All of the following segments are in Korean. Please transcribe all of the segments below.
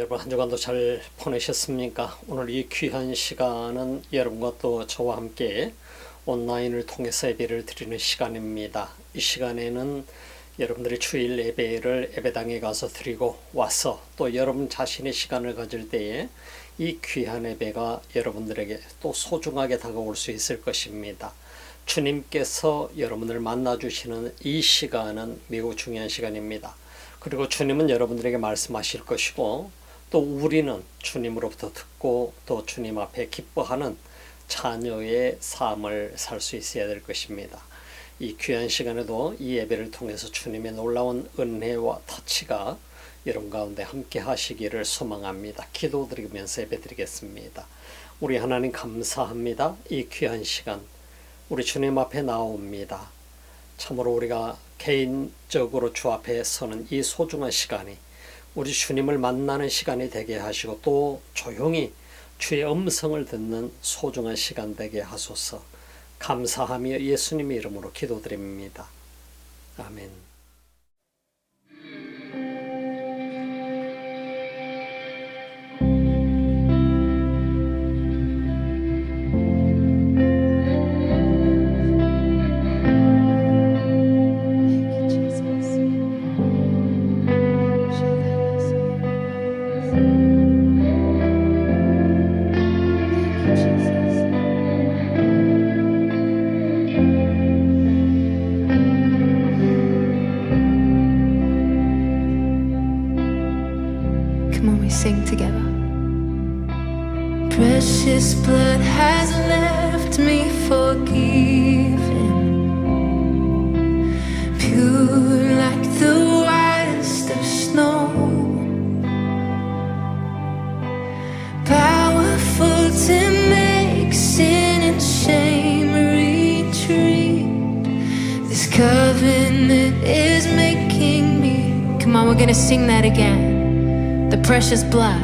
여러분 한 주간도 잘 보내셨습니까? 오늘 이 귀한 시간은 여러분과 또 저와 함께 온라인을 통해서 예배를 드리는 시간입니다. 이 시간에는 여러분들이 주일 예배를 예배당에 가서 드리고 와서 또 여러분 자신의 시간을 가질 때에 이 귀한 예배가 여러분들에게 또 소중하게 다가올 수 있을 것입니다. 주님께서 여러분을 만나주시는 이 시간은 매우 중요한 시간입니다. 그리고 주님은 여러분들에게 말씀하실 것이고 또 우리는 주님으로부터 듣고 또 주님 앞에 기뻐하는 자녀의 삶을 살 수 있어야 될 것입니다. 이 귀한 시간에도 이 예배를 통해서 주님의 놀라운 은혜와 터치가 여러분 가운데 함께 하시기를 소망합니다. 기도드리면서 예배드리겠습니다. 우리 하나님 감사합니다. 이 귀한 시간 우리 주님 앞에 나옵니다. 참으로 우리가 개인적으로 주 앞에 서는 이 소중한 시간이 우리 주님을 만나는 시간이 되게 하시고 또 조용히 주의 음성을 듣는 소중한 시간 되게 하소서. 감사하며 예수님의 이름으로 기도드립니다. 아멘. Sing together. Precious blood has left me forgiven, pure like the whitest of snow, powerful to make sin and shame retreat. This covenant is making me. Come on, we're gonna sing that again. The precious blood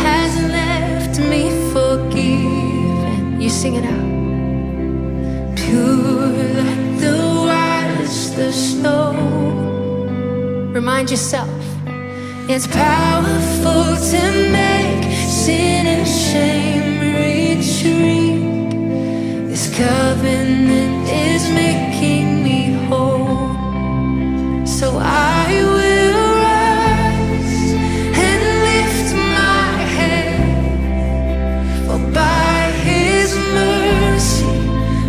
has left me forgiven. You sing it out. Pure like the whitest of snow. Remind yourself, it's powerful to make sin and shame retreat. This covenant is making me whole. So I will by His mercy,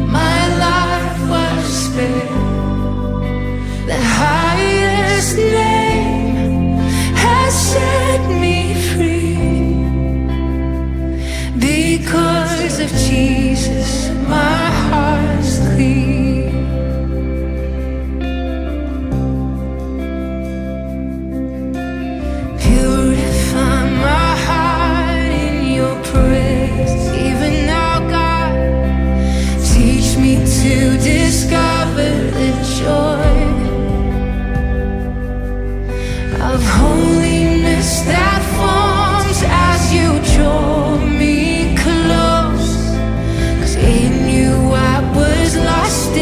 my life was spared. The highest name has set me free. Because of Jesus, my heart's clean. Purify my heart in your praise. Even now, God, teach me to discover the joy of holiness that forms as you draw me close. 'Cause in you I was lost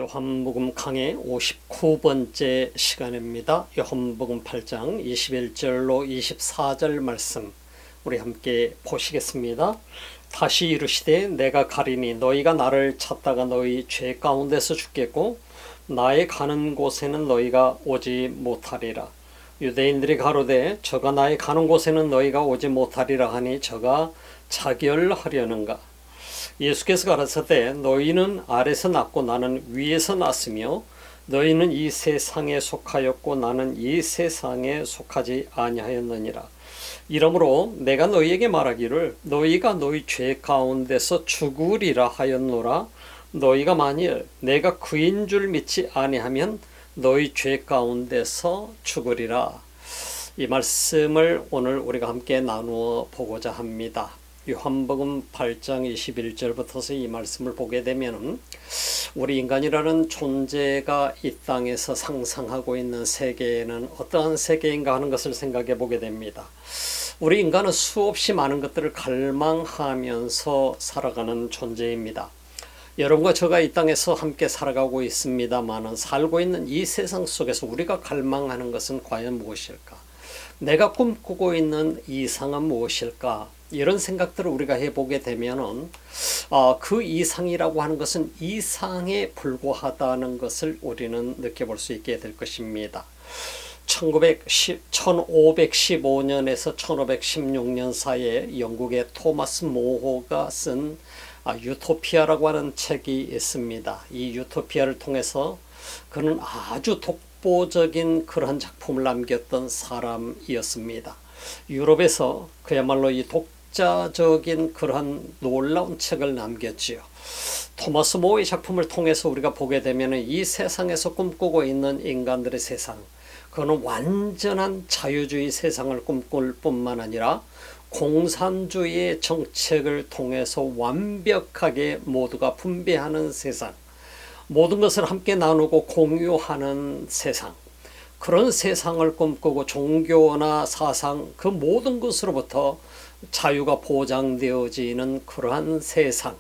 요한복음 강의 59번째 시간입니다. 요한복음 8장 21절로 24절 말씀 우리 함께 보시겠습니다. 다시 이르시되 내가 가리니 너희가 나를 찾다가 너희 죄 가운데서 죽겠고 나의 가는 곳에는 너희가 오지 못하리라. 유대인들이 가로되 저가 나의 가는 곳에는 너희가 오지 못하리라 하니 저가 자결하려는가. 예수께서 가라사대 너희는 아래서 났고 나는 위에서 났으며 너희는 이 세상에 속하였고 나는 이 세상에 속하지 아니하였느니라. 이러므로 내가 너희에게 말하기를 너희가 너희 죄 가운데서 죽으리라 하였노라. 너희가 만일 내가 그인 줄 믿지 아니하면 너희 죄 가운데서 죽으리라. 이 말씀을 오늘 우리가 함께 나누어 보고자 합니다. 요한복음 8장 21절부터서 이 말씀을 보게 되면 우리 인간이라는 존재가 이 땅에서 상상하고 있는 세계는 어떠한 세계인가 하는 것을 생각해 보게 됩니다. 우리 인간은 수없이 많은 것들을 갈망하면서 살아가는 존재입니다. 여러분과 저가 이 땅에서 함께 살아가고 있습니다만 살고 있는 이 세상 속에서 우리가 갈망하는 것은 과연 무엇일까? 내가 꿈꾸고 있는 이상은 무엇일까? 이런 생각들을 우리가 해보게 되면은 그 이상이라고 하는 것은 이상에 불과하다는 것을 우리는 느껴볼 수 있게 될 것입니다. 1515년에서 1516년 사이에 영국의 토마스 모호가 쓴 유토피아라고 하는 책이 있습니다. 이 유토피아를 통해서 그는 아주 독보적인 그러한 작품을 남겼던 사람이었습니다. 유럽에서 그야말로 이 독자적인 그러한 놀라운 책을 남겼지요. 토마스 모의 작품을 통해서 우리가 보게 되면 이 세상에서 꿈꾸고 있는 인간들의 세상, 그거는 완전한 자유주의 세상을 꿈꿀 뿐만 아니라 공산주의의 정책을 통해서 완벽하게 모두가 분배하는 세상, 모든 것을 함께 나누고 공유하는 세상, 그런 세상을 꿈꾸고 종교나 사상 그 모든 것으로부터 자유가 보장되어지는 그러한 세상,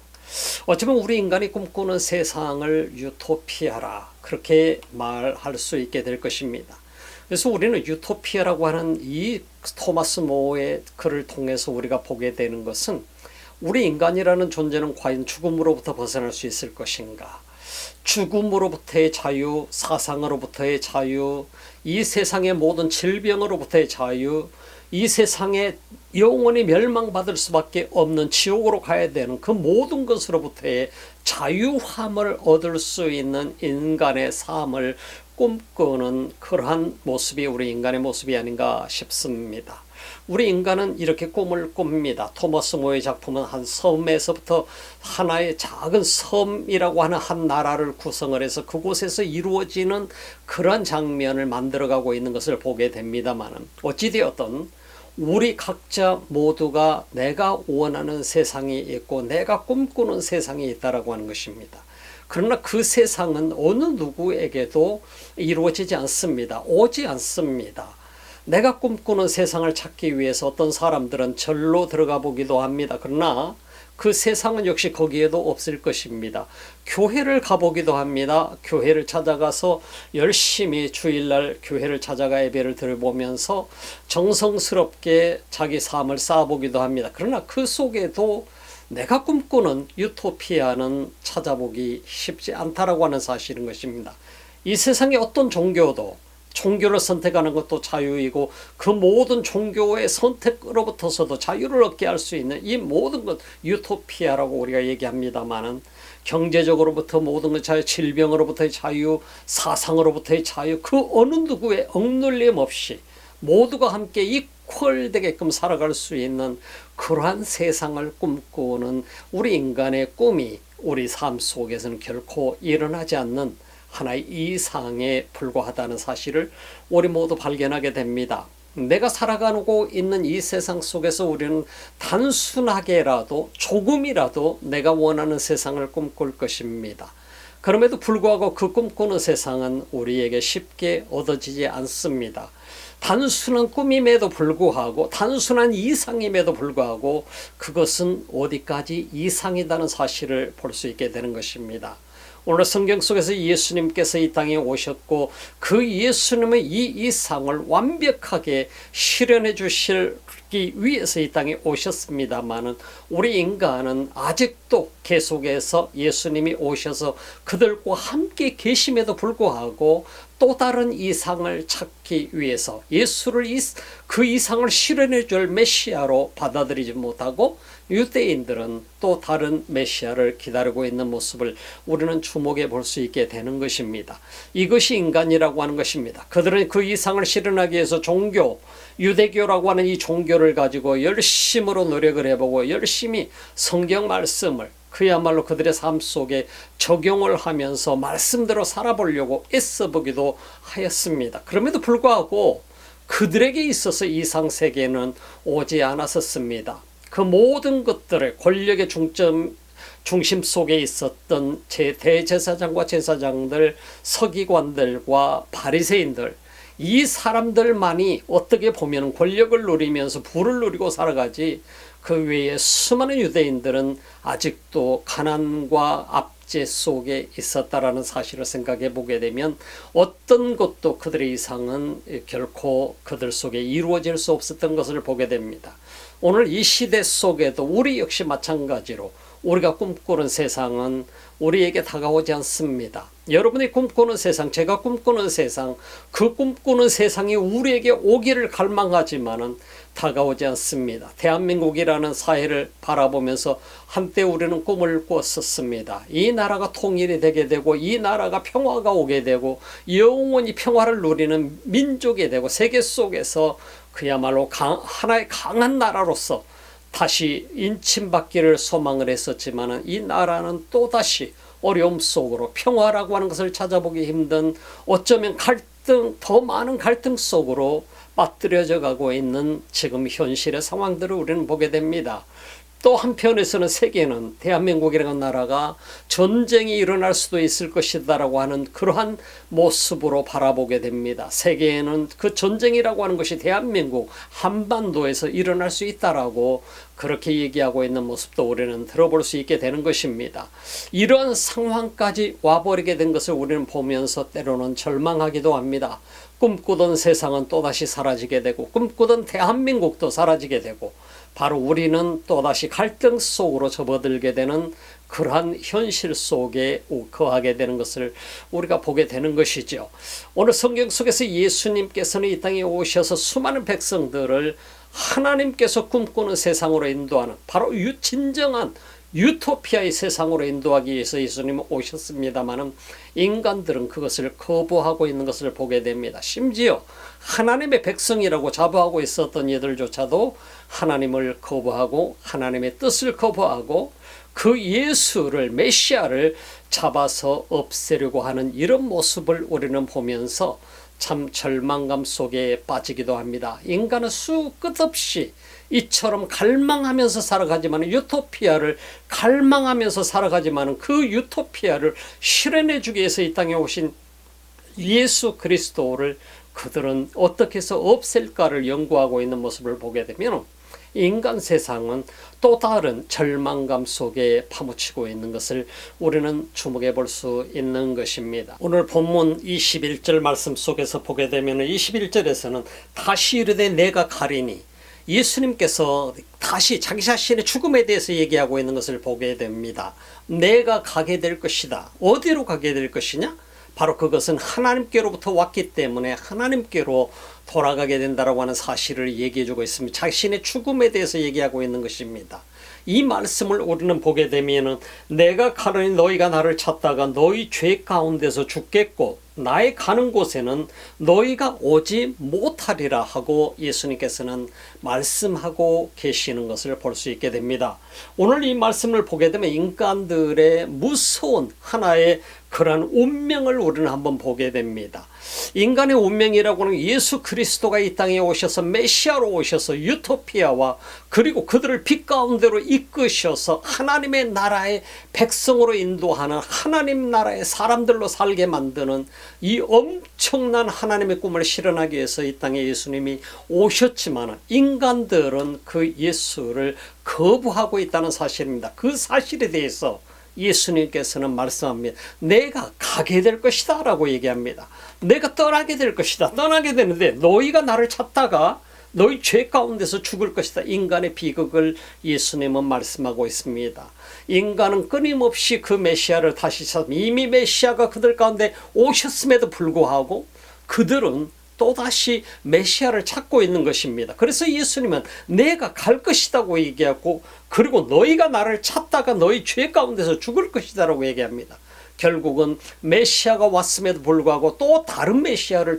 어쩌면 우리 인간이 꿈꾸는 세상을 유토피아라 그렇게 말할 수 있게 될 것입니다. 그래서 우리는 유토피아라고 하는 이 토마스 모의 글을 통해서 우리가 보게 되는 것은 우리 인간이라는 존재는 과연 죽음으로부터 벗어날 수 있을 것인가? 죽음으로부터의 자유, 사상으로부터의 자유, 이 세상의 모든 질병으로부터의 자유, 이 세상에 영원히 멸망받을 수밖에 없는 지옥으로 가야 되는 그 모든 것으로부터의 자유함을 얻을 수 있는 인간의 삶을 꿈꾸는 그러한 모습이 우리 인간의 모습이 아닌가 싶습니다. 우리 인간은 이렇게 꿈을 꿉니다. 토마스 모의 작품은 한 섬에서부터 하나의 작은 섬이라고 하는 한 나라를 구성을 해서 그곳에서 이루어지는 그런 장면을 만들어가고 있는 것을 보게 됩니다만 어찌되었든 우리 각자 모두가 내가 원하는 세상이 있고 내가 꿈꾸는 세상이 있다라고 하는 것입니다. 그러나 그 세상은 어느 누구에게도 이루어지지 않습니다. 오지 않습니다. 내가 꿈꾸는 세상을 찾기 위해서 어떤 사람들은 절로 들어가 보기도 합니다. 그러나 그 세상은 역시 거기에도 없을 것입니다. 교회를 가보기도 합니다. 교회를 찾아가서 열심히 주일날 교회를 찾아가 예배를 들어보면서 정성스럽게 자기 삶을 쌓아보기도 합니다. 그러나 그 속에도 내가 꿈꾸는 유토피아는 찾아보기 쉽지 않다라고 하는 사실인 것입니다. 이 세상의 어떤 종교도 종교를 선택하는 것도 자유이고 그 모든 종교의 선택으로부터서도 자유를 얻게 할 수 있는 이 모든 것 유토피아라고 우리가 얘기합니다만은 경제적으로부터 모든 것 자유, 질병으로부터의 자유, 사상으로부터의 자유, 그 어느 누구의 억눌림 없이 모두가 함께 이퀄되게끔 살아갈 수 있는 그러한 세상을 꿈꾸는 우리 인간의 꿈이 우리 삶 속에서는 결코 일어나지 않는 하나의 이상에 불과하다는 사실을 우리 모두 발견하게 됩니다. 내가 살아가고 있는 이 세상 속에서 우리는 단순하게라도 조금이라도 내가 원하는 세상을 꿈꿀 것입니다. 그럼에도 불구하고 그 꿈꾸는 세상은 우리에게 쉽게 얻어지지 않습니다. 단순한 꿈임에도 불구하고 단순한 이상임에도 불구하고 그것은 어디까지 이상이라는 사실을 볼 수 있게 되는 것입니다. 오늘 성경 속에서 예수님께서 이 땅에 오셨고 그 예수님의 이 이상을 완벽하게 실현해 주시기 위해서 이 땅에 오셨습니다마는 우리 인간은 아직도 계속해서 예수님이 오셔서 그들과 함께 계심에도 불구하고 또 다른 이상을 찾기 위해서 예수를 그 이상을 실현해 줄 메시아로 받아들이지 못하고 유대인들은 또 다른 메시아를 기다리고 있는 모습을 우리는 주목해 볼 수 있게 되는 것입니다. 이것이 인간이라고 하는 것입니다. 그들은 그 이상을 실현하기 위해서 종교, 유대교라고 하는 이 종교를 가지고 열심으로 노력을 해보고 열심히 성경 말씀을 그야말로 그들의 삶 속에 적용을 하면서 말씀대로 살아보려고 애써보기도 하였습니다. 그럼에도 불구하고 그들에게 있어서 이상세계는 오지 않았었습니다. 그 모든 것들의 권력의 중심 속에 있었던 대제사장과 제사장들, 서기관들과 바리새인들, 이 사람들만이 어떻게 보면 권력을 누리면서 부를 누리고 살아가지 그 외에 수많은 유대인들은 아직도 가난과 압제 속에 있었다라는 사실을 생각해 보게 되면 어떤 것도 그들의 이상은 결코 그들 속에 이루어질 수 없었던 것을 보게 됩니다. 오늘 이 시대 속에도 우리 역시 마찬가지로 우리가 꿈꾸는 세상은 우리에게 다가오지 않습니다. 여러분이 꿈꾸는 세상, 제가 꿈꾸는 세상, 그 꿈꾸는 세상이 우리에게 오기를 갈망하지만은 다가오지 않습니다. 대한민국이라는 사회를 바라보면서 한때 우리는 꿈을 꿨었습니다. 이 나라가 통일이 되게 되고 이 나라가 평화가 오게 되고 영원히 평화를 누리는 민족이 되고 세계 속에서 그야말로 하나의 강한 나라로서 다시 인침받기를 소망을 했었지만 이 나라는 또다시 어려움 속으로 평화라고 하는 것을 찾아보기 힘든 어쩌면 갈등, 더 많은 갈등 속으로 빠뜨려져 가고 있는 지금 현실의 상황들을 우리는 보게 됩니다. 또 한편에서는 세계는 대한민국이라는 나라가 전쟁이 일어날 수도 있을 것이다라고 하는 그러한 모습으로 바라보게 됩니다. 세계에는 그 전쟁이라고 하는 것이 대한민국 한반도에서 일어날 수 있다라고 그렇게 얘기하고 있는 모습도 우리는 들어볼 수 있게 되는 것입니다. 이런 상황까지 와버리게 된 것을 우리는 보면서 때로는 절망하기도 합니다. 꿈꾸던 세상은 또다시 사라지게 되고 꿈꾸던 대한민국도 사라지게 되고 바로 우리는 또다시 갈등 속으로 접어들게 되는 그러한 현실 속에 거하게 되는 것을 우리가 보게 되는 것이죠. 오늘 성경 속에서 예수님께서는 이 땅에 오셔서 수많은 백성들을 하나님께서 꿈꾸는 세상으로 인도하는 바로 진정한 유토피아의 세상으로 인도하기 위해서 예수님은 오셨습니다마는 인간들은 그것을 거부하고 있는 것을 보게 됩니다. 심지어 하나님의 백성이라고 자부하고 있었던 이들조차도 하나님을 거부하고 하나님의 뜻을 거부하고 그 예수를 메시아를 잡아서 없애려고 하는 이런 모습을 우리는 보면서 참 절망감 속에 빠지기도 합니다. 인간은 수 끝없이 이처럼 갈망하면서 살아가지만 유토피아를 갈망하면서 살아가지만 그 유토피아를 실현해 주기 위해서 이 땅에 오신 예수 그리스도를 그들은 어떻게 해서 없앨까를 연구하고 있는 모습을 보게 되면 인간 세상은 또 다른 절망감 속에 파묻히고 있는 것을 우리는 주목해 볼 수 있는 것입니다. 오늘 본문 21절 말씀 속에서 보게 되면 21절에서는 다시 이르되 내가 가리니 예수님께서 다시 자기 자신의 죽음에 대해서 얘기하고 있는 것을 보게 됩니다. 내가 가게 될 것이다. 어디로 가게 될 것이냐? 바로 그것은 하나님께로부터 왔기 때문에 하나님께로 돌아가게 된다라고 하는 사실을 얘기해 주고 있습니다. 자신의 죽음에 대해서 얘기하고 있는 것입니다. 이 말씀을 우리는 보게 되면 내가 가려니 너희가 나를 찾다가 너희 죄 가운데서 죽겠고 나의 가는 곳에는 너희가 오지 못하리라 하고 예수님께서는 말씀하고 계시는 것을 볼 수 있게 됩니다. 오늘 이 말씀을 보게 되면 인간들의 무서운 하나의 그러한 운명을 우리는 한번 보게 됩니다. 인간의 운명이라고 하는 예수 그리스도가 이 땅에 오셔서 메시아로 오셔서 유토피아와 그리고 그들을 빛 가운데로 이끄셔서 하나님의 나라의 백성으로 인도하는 하나님 나라의 사람들로 살게 만드는 이 엄청난 하나님의 꿈을 실현하기 위해서 이 땅에 예수님이 오셨지만 인간들은 그 예수를 거부하고 있다는 사실입니다. 그 사실에 대해서 예수님께서는 말씀합니다. 내가 가게 될 것이다 라고 얘기합니다. 내가 떠나게 될 것이다. 떠나게 되는데 너희가 나를 찾다가 너희 죄 가운데서 죽을 것이다. 인간의 비극을 예수님은 말씀하고 있습니다. 인간은 끊임없이 그 메시아를 다시 찾습니다. 이미 메시아가 그들 가운데 오셨음에도 불구하고 그들은 또다시 메시아를 찾고 있는 것입니다. 그래서 예수님은 내가 갈 것이라고 얘기하고 그리고 너희가 나를 찾다가 너희 죄 가운데서 죽을 것이다 라고 얘기합니다. 결국은 메시아가 왔음에도 불구하고 또 다른 메시아를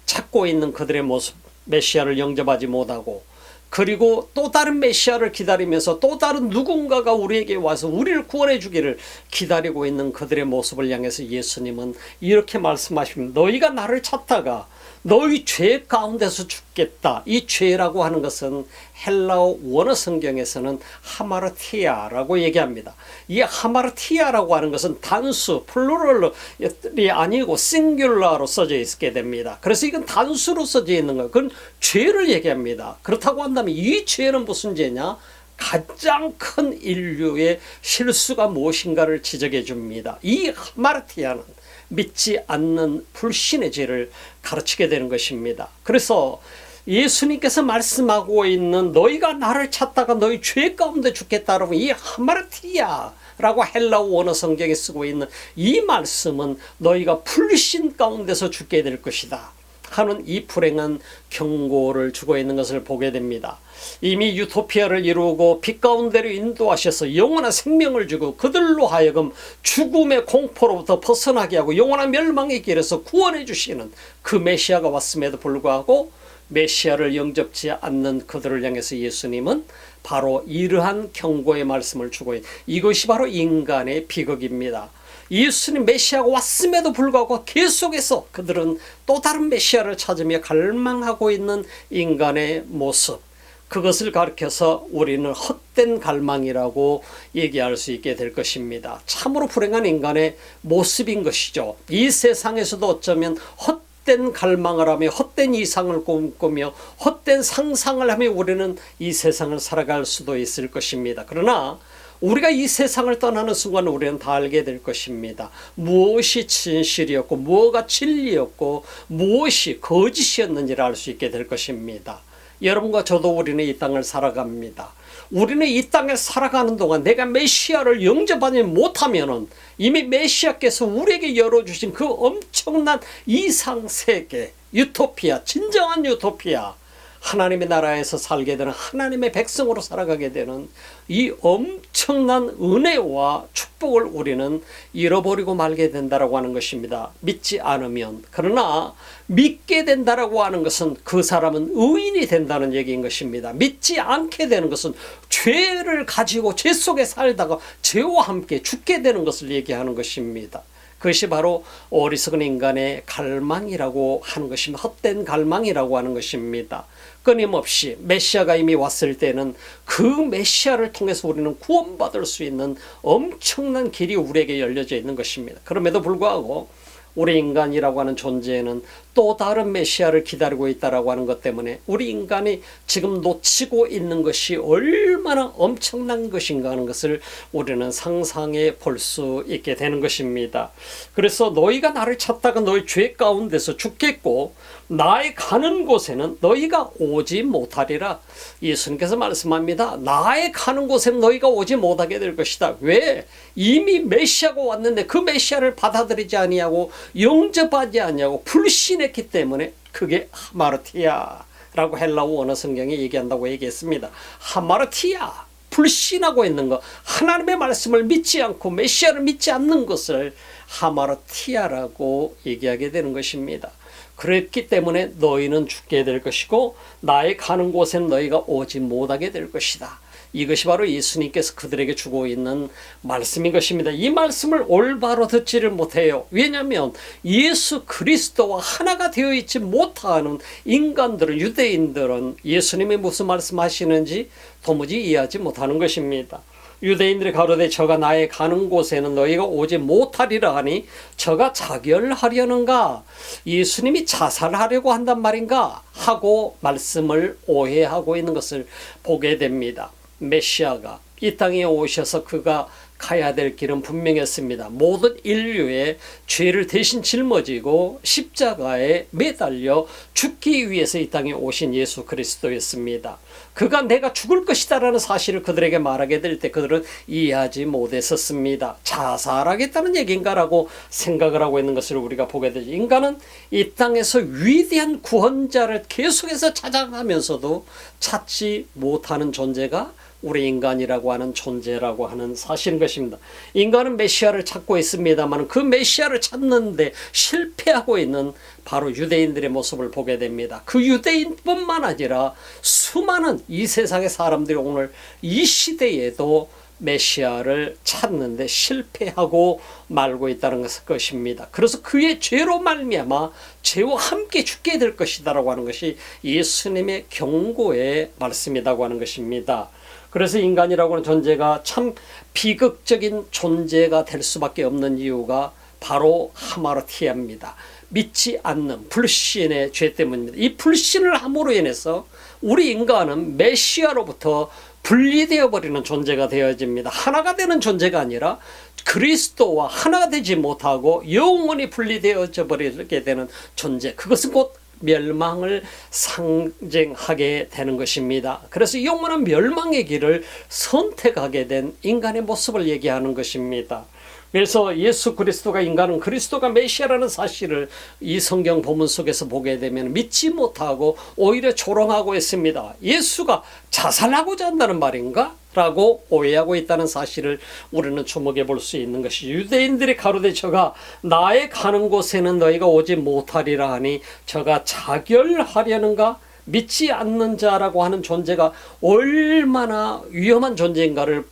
찾고 있는 그들의 모습, 메시아를 영접하지 못하고 그리고 또 다른 메시아를 기다리면서 또 다른 누군가가 우리에게 와서 우리를 구원해 주기를 기다리고 있는 그들의 모습을 향해서 예수님은 이렇게 말씀하십니다. 너희가 나를 찾다가 너희 죄 가운데서 죽겠다. 이 죄라고 하는 것은 헬라어 원어 성경에서는 하마르티아라고 얘기합니다. 이 하마르티아라고 하는 것은 단수, 플루럴이 아니고 싱귤러로 써져 있게 됩니다. 그래서 이건 단수로 써져 있는 거예요. 그건 죄를 얘기합니다. 그렇다고 한다면 이 죄는 무슨 죄냐? 가장 큰 인류의 실수가 무엇인가를 지적해 줍니다. 이 하마르티아는 믿지 않는 불신의 죄를 가르치게 되는 것입니다. 그래서 예수님께서 말씀하고 있는 너희가 나를 찾다가 너희 죄 가운데 죽겠다라고 이 하마르티아라고 헬라어 원어 성경에 쓰고 있는 이 말씀은 너희가 불신 가운데서 죽게 될 것이다 하는 이 불행한 경고를 주고 있는 것을 보게 됩니다. 이미 유토피아를 이루고 빛 가운데로 인도하셔서 영원한 생명을 주고 그들로 하여금 죽음의 공포로부터 벗어나게 하고 영원한 멸망의 길에서 구원해 주시는 그 메시아가 왔음에도 불구하고 메시아를 영접지 않는 그들을 향해서 예수님은 바로 이러한 경고의 말씀을 주고 있는 이것이 바로 인간의 비극입니다. 예수님 메시아가 왔음에도 불구하고 계속해서 그들은 또 다른 메시아를 찾으며 갈망하고 있는 인간의 모습, 그것을 가리켜서 우리는 헛된 갈망이라고 얘기할 수 있게 될 것입니다. 참으로 불행한 인간의 모습인 것이죠. 이 세상에서도 어쩌면 헛된 갈망을 하며 헛된 이상을 꿈꾸며 헛된 상상을 하며 우리는 이 세상을 살아갈 수도 있을 것입니다. 그러나 우리가 이 세상을 떠나는 순간 우리는 다 알게 될 것입니다. 무엇이 진실이었고 무엇가 진리였고 무엇이 거짓이었는지를 알 수 있게 될 것입니다. 여러분과 저도 우리는 이 땅을 살아갑니다. 우리는 이 땅에 살아가는 동안 내가 메시아를 영접하지 못하면은 이미 메시아께서 우리에게 열어주신 그 엄청난 이상세계, 유토피아, 진정한 유토피아, 하나님의 나라에서 살게 되는 하나님의 백성으로 살아가게 되는 이 엄청난 은혜와 축복을 우리는 잃어버리고 말게 된다라고 하는 것입니다. 믿지 않으면. 그러나 믿게 된다라고 하는 것은 그 사람은 의인이 된다는 얘기인 것입니다. 믿지 않게 되는 것은 죄를 가지고 죄 속에 살다가 죄와 함께 죽게 되는 것을 얘기하는 것입니다. 그것이 바로 어리석은 인간의 갈망이라고 하는 것입니다. 헛된 갈망이라고 하는 것입니다. 끊임없이 메시아가 이미 왔을 때는 그 메시아를 통해서 우리는 구원받을 수 있는 엄청난 길이 우리에게 열려져 있는 것입니다. 그럼에도 불구하고 우리 인간이라고 하는 존재는 또 다른 메시아를 기다리고 있다라고 하는 것 때문에 우리 인간이 지금 놓치고 있는 것이 얼마나 엄청난 것인가 하는 것을 우리는 상상해 볼 수 있게 되는 것입니다. 그래서 너희가 나를 찾다가 너희 죄 가운데서 죽겠고 나의 가는 곳에는 너희가 오지 못하리라. 예수님께서 말씀합니다. 나의 가는 곳에는 너희가 오지 못하게 될 것이다. 왜? 이미 메시아가 왔는데 그 메시아를 받아들이지 아니하고 영접하지 아니하고 불신했기 때문에 그게 하마르티아라고 헬라어 원어 성경에 얘기한다고 얘기했습니다. 하마르티아, 불신하고 있는 것, 하나님의 말씀을 믿지 않고 메시아를 믿지 않는 것을 하마르티아라고 얘기하게 되는 것입니다. 그랬기 때문에 너희는 죽게 될 것이고 나의 가는 곳엔 너희가 오지 못하게 될 것이다. 이것이 바로 예수님께서 그들에게 주고 있는 말씀인 것입니다. 이 말씀을 올바로 듣지를 못해요. 왜냐하면 예수 그리스도와 하나가 되어 있지 못하는 인간들은, 유대인들은 예수님이 무슨 말씀하시는지 도무지 이해하지 못하는 것입니다. 유대인들이 가로되 저가 나의 가는 곳에는 너희가 오지 못하리라 하니 저가 자결하려는가, 예수님이 자살하려고 한단 말인가 하고 말씀을 오해하고 있는 것을 보게 됩니다. 메시아가 이 땅에 오셔서 그가 가야 될 길은 분명했습니다. 모든 인류의 죄를 대신 짊어지고 십자가에 매달려 죽기 위해서 이 땅에 오신 예수 그리스도였습니다. 그가 내가 죽을 것이다라는 사실을 그들에게 말하게 될 때 그들은 이해하지 못했었습니다. 자살하겠다는 얘기인가라고 생각을 하고 있는 것을 우리가 보게 되죠. 인간은 이 땅에서 위대한 구원자를 계속해서 찾아가면서도 찾지 못하는 존재가 우리 인간이라고 하는 존재라고 하는 사실인 것입니다. 인간은 메시아를 찾고 있습니다만 그 메시아를 찾는데 실패하고 있는 바로 유대인들의 모습을 보게 됩니다. 그 유대인뿐만 아니라 수많은 이 세상의 사람들이 오늘 이 시대에도 메시아를 찾는데 실패하고 말고 있다는 것입니다. 그래서 그의 죄로 말미암아 죄와 함께 죽게 될 것이다라고 하는 것이 예수님의 경고의 말씀이라고 하는 것입니다. 그래서 인간이라고 하는 존재가 참 비극적인 존재가 될 수밖에 없는 이유가 바로 하마르티아입니다. 믿지 않는 불신의 죄 때문입니다. 이 불신을 함으로 인해서 우리 인간은 메시아로부터 분리되어 버리는 존재가 되어집니다. 하나가 되는 존재가 아니라 그리스도와 하나가 되지 못하고 영원히 분리되어져 버리게 되는 존재, 그것은 곧 멸망을 상징하게 되는 것입니다. 그래서 영원한 멸망의 길을 선택하게 된 인간의 모습을 얘기하는 것입니다. 그래서 예수 그리스도가 인간은 그리스도가 메시아라는 사실을 이 성경 본문 속에서 보게 되면 믿지 못하고 오히려 조롱하고 있습니다. 예수가 자살하고자 한다는 말인가? 라고 오해하고 있다는 사실을 우리는 주목해 볼 수 있는 것이, 유대인들이 가로되 저가 나의 가는 곳에는 너희가 오지 못하리라 하니 저가 자결하려는가? 믿지 않는 자라고 하는 존재가 얼마나 위험한 존재인가를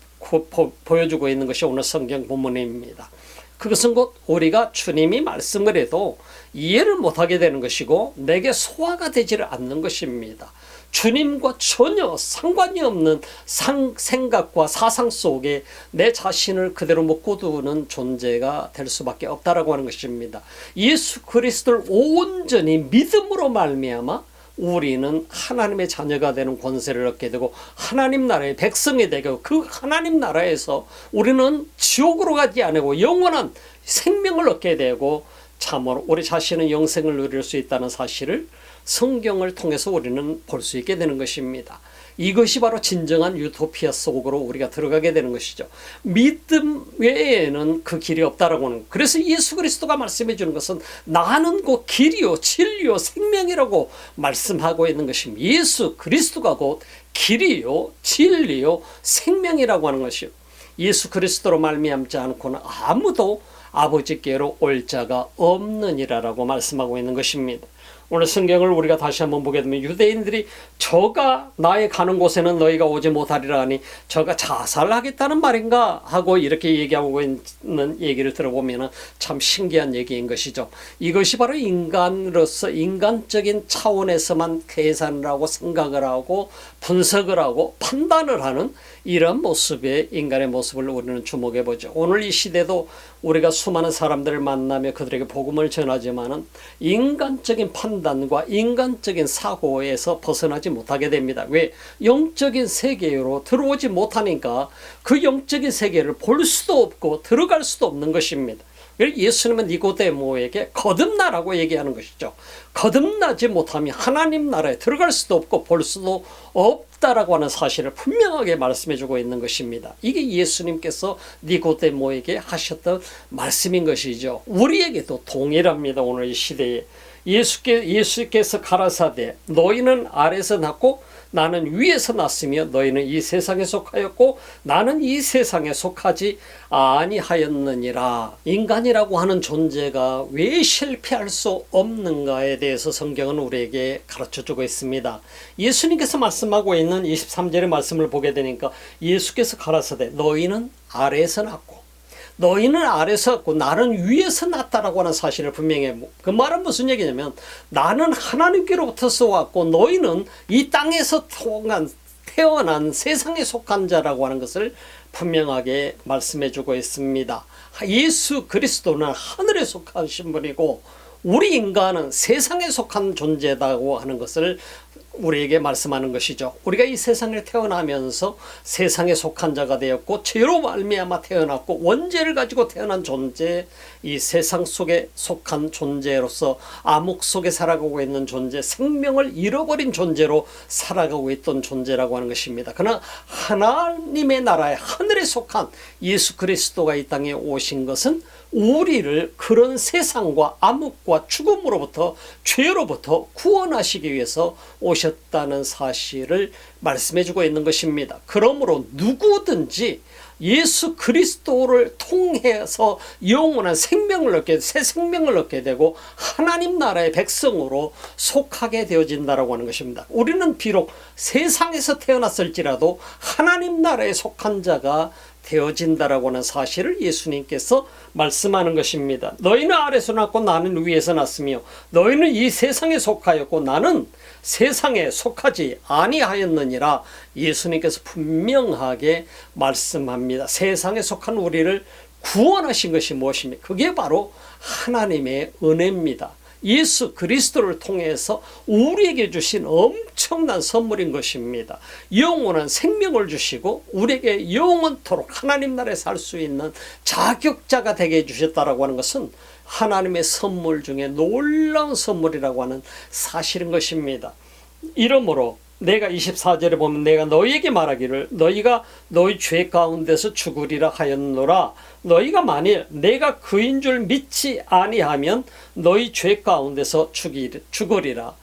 보여주고 있는 것이 오늘 성경 본문입니다. 그것은 곧 우리가 주님이 말씀을 해도 이해를 못하게 되는 것이고 내게 소화가 되지를 않는 것입니다. 주님과 전혀 상관이 없는 생각과 사상 속에 내 자신을 그대로 묶어두는 존재가 될 수밖에 없다라고 하는 것입니다. 예수 그리스도를 온전히 믿음으로 말미암아 우리는 하나님의 자녀가 되는 권세를 얻게 되고 하나님 나라의 백성이 되고 그 하나님 나라에서 우리는 지옥으로 가지 않고 영원한 생명을 얻게 되고 참으로 우리 자신은 영생을 누릴 수 있다는 사실을 성경을 통해서 우리는 볼 수 있게 되는 것입니다. 이것이 바로 진정한 유토피아 속으로 우리가 들어가게 되는 것이죠. 믿음 외에는 그 길이 없다라고 하는. 그래서 예수 그리스도가 말씀해 주는 것은 나는 곧 길이요 진리요 생명이라고 말씀하고 있는 것입니다. 예수 그리스도가 곧 길이요 진리요 생명이라고 하는 것이요. 예수 그리스도로 말미암지 않고는 아무도 아버지께로 올 자가 없느니라라고 말씀하고 있는 것입니다. 오늘 성경을 우리가 다시 한번 보게 되면 유대인들이 저가 나의 가는 곳에는 너희가 오지 못하리라 하니 저가 자살하겠다는 말인가 하고 이렇게 얘기하고 있는 얘기를 들어보면 참 신기한 얘기인 것이죠. 이것이 바로 인간으로서 인간적인 차원에서만 계산을 하고 생각을 하고 분석을 하고 판단을 하는 이런 모습의 인간의 모습을 우리는 주목해 보죠. 오늘 이 시대도 우리가 수많은 사람들을 만나며 그들에게 복음을 전하지만은 인간적인 판단과 인간적인 사고에서 벗어나지 못하게 됩니다. 왜? 영적인 세계로 들어오지 못하니까 그 영적인 세계를 볼 수도 없고 들어갈 수도 없는 것입니다. 예수님은 니고데모에게 거듭나라고 얘기하는 것이죠. 거듭나지 못하면 하나님 나라에 들어갈 수도 없고 볼 수도 없다라고 하는 사실을 분명하게 말씀해 주고 있는 것입니다. 이게 예수님께서 니고데모에게 하셨던 말씀인 것이죠. 우리에게도 동일합니다. 오늘 이 시대에 예수께서 가라사대 너희는 아래에서 났고 나는 위에서 났으며 너희는 이 세상에 속하였고 나는 이 세상에 속하지 아니하였느니라. 인간이라고 하는 존재가 왜 실패할 수 없는가에 대해서 성경은 우리에게 가르쳐주고 있습니다. 예수님께서 말씀하고 있는 23절의 말씀을 보게 되니까 예수께서 가라사대 너희는 아래에서 났고 너희는 아래서 났고 나는 위에서 났다라고 하는 사실을 분명히, 그 말은 무슨 얘기냐면 나는 하나님께로부터서 왔고 너희는 이 땅에서 태어난 세상에 속한 자라고 하는 것을 분명하게 말씀해 주고 있습니다. 예수 그리스도는 하늘에 속하신 분이고 우리 인간은 세상에 속한 존재다고 하는 것을 우리에게 말씀하는 것이죠. 우리가 이 세상에 태어나면서 세상에 속한 자가 되었고 죄로 말미암아 태어났고 원죄를 가지고 태어난 존재, 이 세상 속에 속한 존재로서 암흑 속에 살아가고 있는 존재, 생명을 잃어버린 존재로 살아가고 있던 존재라고 하는 것입니다. 그러나 하나님의 나라에 하늘에 속한 예수 그리스도가 이 땅에 오신 것은 우리를 그런 세상과 암흑과 죽음으로부터 죄로부터 구원하시기 위해서 오셨다는 사실을 말씀해 주고 있는 것입니다. 그러므로 누구든지 예수 그리스도를 통해서 영원한 생명을 얻게, 새 생명을 얻게 되고 하나님 나라의 백성으로 속하게 되어진다라고 하는 것입니다. 우리는 비록 세상에서 태어났을지라도 하나님 나라에 속한 자가 되어진다라고 하는 사실을 예수님께서 말씀하는 것입니다. 너희는 아래서 났고 나는 위에서 났으며 너희는 이 세상에 속하였고 나는 세상에 속하지 아니하였느니라. 예수님께서 분명하게 말씀합니다. 세상에 속한 우리를 구원하신 것이 무엇입니까? 그게 바로 하나님의 은혜입니다. 예수 그리스도를 통해서 우리에게 주신 엄청난 선물인 것입니다. 영원한 생명을 주시고 우리에게 영원토록 하나님 나라에 살 수 있는 자격자가 되게 해주셨다라고 하는 것은 하나님의 선물 중에 놀라운 선물이라고 하는 사실인 것입니다. 이러므로 내가 24절에 보면 내가 너희에게 말하기를 너희가 너희 죄 가운데서 죽으리라 하였노라. 너희가 만일 내가 그인 줄 믿지 아니하면 너희 죄 가운데서 죽으리라.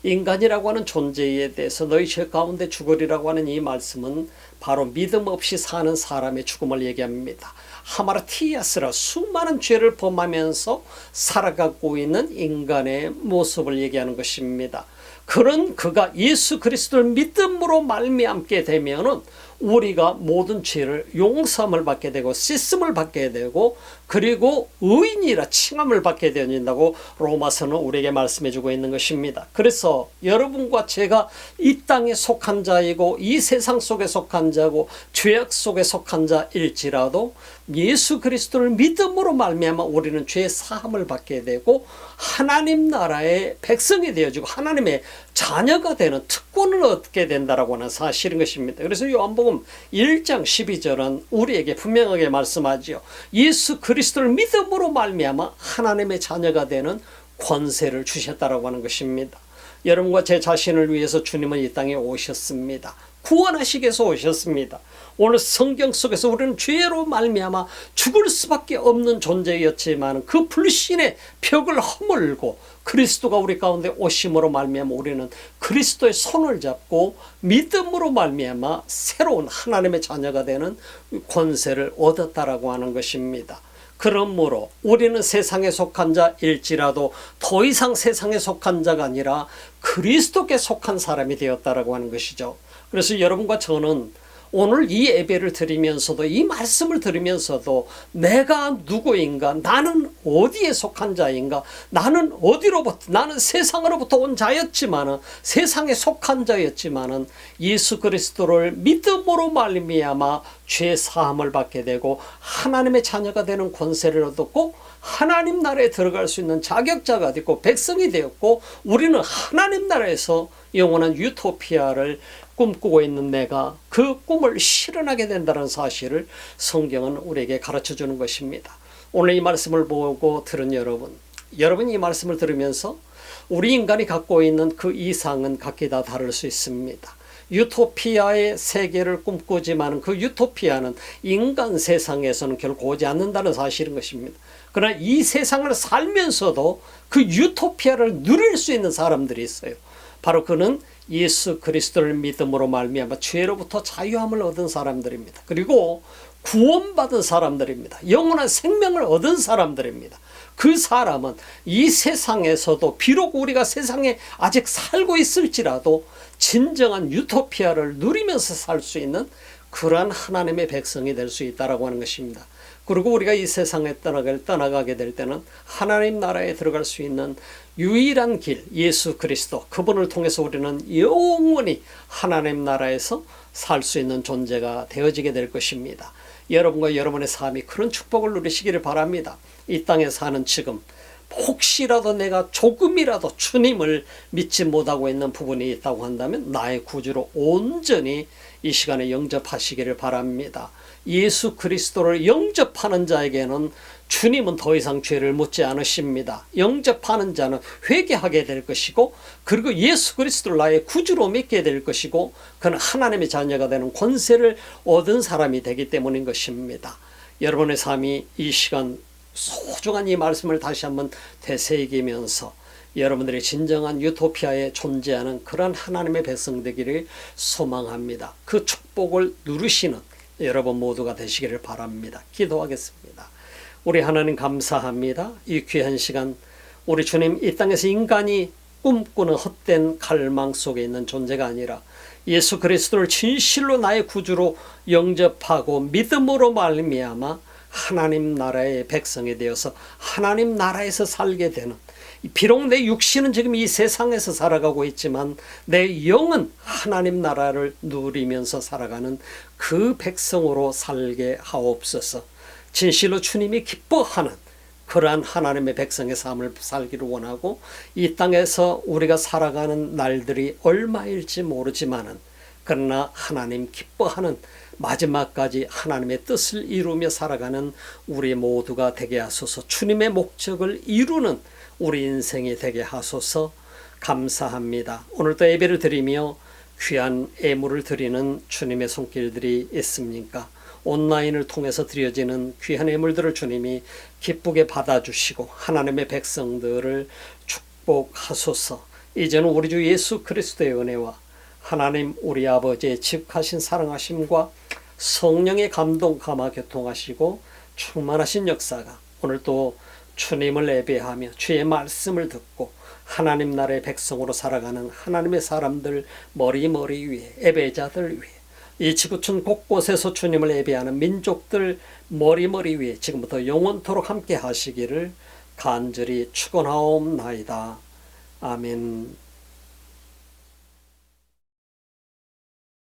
인간이라고 하는 존재에 대해서 너희 죄 가운데 죽으리라고 하는 이 말씀은 바로 믿음 없이 사는 사람의 죽음을 얘기합니다. 하마르티아스라 수많은 죄를 범하면서 살아가고 있는 인간의 모습을 얘기하는 것입니다. 그런 그가 예수 그리스도를 믿음으로 말미암게 되면은 우리가 모든 죄를 용서함을 받게 되고 씻음을 받게 되고 그리고 의인이라 칭함을 받게 되어진다고 로마서는 우리에게 말씀해 주고 있는 것입니다. 그래서 여러분과 제가 이 땅에 속한 자이고 이 세상 속에 속한 자고 죄악 속에 속한 자일지라도 예수 그리스도를 믿음으로 말미암아 우리는 죄 사함을 받게 되고 하나님 나라의 백성이 되어지고 하나님의 자녀가 되는 특권을 얻게 된다라고 하는 사실인 것입니다. 그래서 요한복음 1장 12절은 우리에게 분명하게 말씀하지요. 예수 그리스도를 믿음으로 말미암아 하나님의 자녀가 되는 권세를 주셨다라고 하는 것입니다. 여러분과 제 자신을 위해서 주님은 이 땅에 오셨습니다. 구원하시기 위해서 오셨습니다. 오늘 성경 속에서 우리는 죄로 말미암아 죽을 수밖에 없는 존재였지만 그 불신의 벽을 허물고 그리스도가 우리 가운데 오심으로 말미암아 우리는 그리스도의 손을 잡고 믿음으로 말미암아 새로운 하나님의 자녀가 되는 권세를 얻었다라고 하는 것입니다. 그러므로 우리는 세상에 속한 자일지라도 더 이상 세상에 속한 자가 아니라 그리스도께 속한 사람이 되었다라고 하는 것이죠. 그래서 여러분과 저는 오늘 이 예배를 드리면서도 이 말씀을 들으면서도 내가 누구인가, 나는 어디에 속한 자인가, 나는 어디로부터, 나는 세상으로부터 온 자였지만은 세상에 속한 자였지만은 예수 그리스도를 믿음으로 말미암아 죄 사함을 받게 되고 하나님의 자녀가 되는 권세를 얻었고 하나님 나라에 들어갈 수 있는 자격자가 됐고 백성이 되었고 우리는 하나님 나라에서 영원한 유토피아를 꿈꾸고 있는 내가 그 꿈을 실현하게 된다는 사실을 성경은 우리에게 가르쳐 주는 것입니다. 오늘 이 말씀을 보고 들은 여러분이 이 말씀을 들으면서 우리 인간이 갖고 있는 그 이상은 각기 다 다를 수 있습니다. 유토피아의 세계를 꿈꾸지만 그 유토피아는 인간 세상에서는 결코 오지 않는다는 사실인 것입니다. 그러나 이 세상을 살면서도 그 유토피아를 누릴 수 있는 사람들이 있어요. 바로 그는 예수 그리스도를 믿음으로 말미암아 죄로부터 자유함을 얻은 사람들입니다. 그리고 구원받은 사람들입니다. 영원한 생명을 얻은 사람들입니다. 그 사람은 이 세상에서도 비록 우리가 세상에 아직 살고 있을지라도 진정한 유토피아를 누리면서 살 수 있는 그러한 하나님의 백성이 될 수 있다라고 하는 것입니다. 그리고 우리가 이 세상에 떠나가게 될 때는 하나님 나라에 들어갈 수 있는 유일한 길 예수 그리스도, 그분을 통해서 우리는 영원히 하나님 나라에서 살 수 있는 존재가 되어지게 될 것입니다. 여러분과 여러분의 삶이 그런 축복을 누리시기를 바랍니다. 이 땅에 사는 지금 혹시라도 내가 조금이라도 주님을 믿지 못하고 있는 부분이 있다고 한다면 나의 구주로 온전히 이 시간에 영접하시기를 바랍니다. 예수 그리스도를 영접하는 자에게는 주님은 더 이상 죄를 묻지 않으십니다. 영접하는 자는 회개하게 될 것이고, 그리고 예수 그리스도를 나의 구주로 믿게 될 것이고, 그는 하나님의 자녀가 되는 권세를 얻은 사람이 되기 때문인 것입니다. 여러분의 삶이 이 시간 소중한 이 말씀을 다시 한번 되새기면서 여러분들의 진정한 유토피아에 존재하는 그런 하나님의 백성 되기를 소망합니다. 그 축복을 누리시는 여러분 모두가 되시기를 바랍니다. 기도하겠습니다. 우리 하나님 감사합니다. 이 귀한 시간 우리 주님, 이 땅에서 인간이 꿈꾸는 헛된 갈망 속에 있는 존재가 아니라 예수 그리스도를 진실로 나의 구주로 영접하고 믿음으로 말미암아 하나님 나라의 백성이 되어서 하나님 나라에서 살게 되는, 비록 내 육신은 지금 이 세상에서 살아가고 있지만 내 영은 하나님 나라를 누리면서 살아가는 그 백성으로 살게 하옵소서. 진실로 주님이 기뻐하는 그러한 하나님의 백성의 삶을 살기를 원하고, 이 땅에서 우리가 살아가는 날들이 얼마일지 모르지만은 그러나 하나님 기뻐하는 마지막까지 하나님의 뜻을 이루며 살아가는 우리 모두가 되게 하소서. 주님의 목적을 이루는 우리 인생이 되게 하소서. 감사합니다. 오늘도 예배를 드리며 귀한 예물을 드리는 주님의 손길들이 있습니까? 온라인을 통해서 드려지는 귀한 예물들을 주님이 기쁘게 받아주시고 하나님의 백성들을 축복하소서. 이제는 우리 주 예수 그리스도의 은혜와 하나님 우리 아버지의 지극하신 사랑하심과 성령의 감동 감화 교통하시고 충만하신 역사가 오늘도 주님을 예배하며 주의 말씀을 듣고 하나님 나라의 백성으로 살아가는 하나님의 사람들 머리머리 위에, 예배자들 위에, 이 지구촌 곳곳에서 주님을 예배하는 민족들 머리머리 위에 지금부터 영원토록 함께 하시기를 간절히 축원하옵나이다. 아멘.